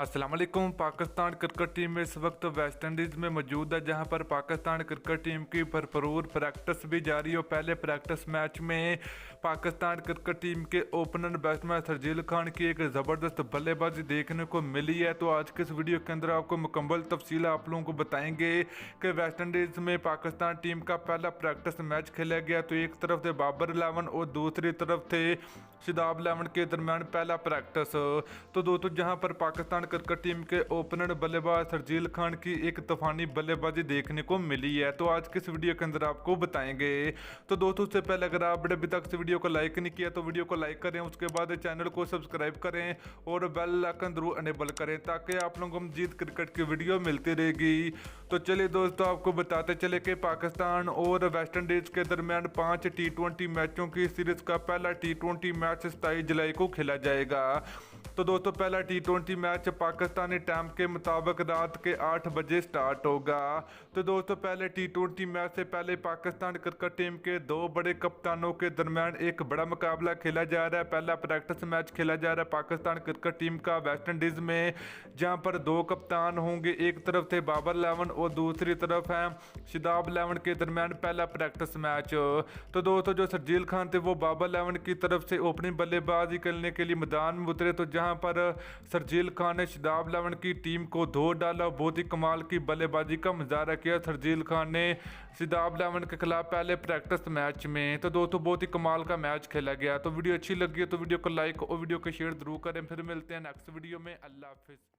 अस्सलाम वालेकुम। Pakistan cricket team में इस वक्त वेस्ट इंडीज़ में मौजूद है, जहां पर पाकिस्तान क्रिकेट टीम की भरपूर प्रैक्टिस भी जारी हो। पहले प्रैक्टिस मैच में पाकिस्तान क्रिकेट टीम के ओपनर बैट्समैन शर्जील खान की एक ज़बरदस्त बल्लेबाजी देखने को मिली है। तो आज के इस वीडियो के अंदर आपको मुकम्मल तफसील आप लोगों को बताएंगे कि वेस्ट इंडीज़ में पाकिस्तान टीम का पहला प्रैक्टिस मैच खेला गया। तो एक तरफ थे बाबर 11 और दूसरी तरफ थे शादाब 11 के दरमियान पहला प्रैक्टिस। तो दोस्तों, जहां पर पाकिस्तान क्रिकेट टीम के ओपनर बल्लेबाज शर्जील खान की एक तूफानी बल्लेबाजी देखने को मिली है। तो आज के इस वीडियो के अंदर आपको बताएंगे। तो दोस्तों, उससे पहले अगर आपने अभी तक इस वीडियो को लाइक नहीं किया तो वीडियो को लाइक करें, उसके बाद चैनल को सब्सक्राइब करें और बेल आइकन जरूर अनेबल करें ताकि आप लोगों को मजीद क्रिकेट की वीडियो मिलती रहेगी। तो चलिए दोस्तों, आपको बताते चले कि पाकिस्तान और वेस्ट इंडीज के दरमियान 5 T20 मैचों की सीरीज का पहला T20 मैच 27 जुलाई को खेला जाएगा। तो दोस्तों, पहला T20 मैच पाकिस्तानी टाइम के मुताबिक रात के 8 बजे स्टार्ट होगा। तो दोस्तों, पहले T20 मैच से पहले पाकिस्तान क्रिकेट टीम के दो बड़े कप्तानों के दरमियान एक बड़ा मुकाबला खेला जा रहा है। पहला प्रैक्टिस मैच खेला जा रहा है पाकिस्तान क्रिकेट टीम का वेस्ट इंडीज में, जहां पर दो कप्तान होंगे। एक तरफ थे बाबर 11 और दूसरी तरफ है शादाब 11 के दरमियान पहला प्रैक्टिस मैच। तो दोस्तों, जो शर्जील खान थे वो बाबर 11 की तरफ से ओपनिंग बल्लेबाजी करने के लिए मैदान में उतरे। तो जहां पर शर्जील खान ने शादाब 11 की टीम को धो डाला, बहुत ही कमाल की बल्लेबाजी का मुजाहरा किया शर्जील खान ने शादाब 11 के खिलाफ पहले प्रैक्टिस मैच में। तो दोस्तों, बहुत ही कमाल का मैच खेला गया। तो वीडियो अच्छी लगी है तो वीडियो को लाइक और वीडियो को शेयर जरूर करें। फिर मिलते हैं नेक्स्ट वीडियो में। अल्लाह हाफिज़।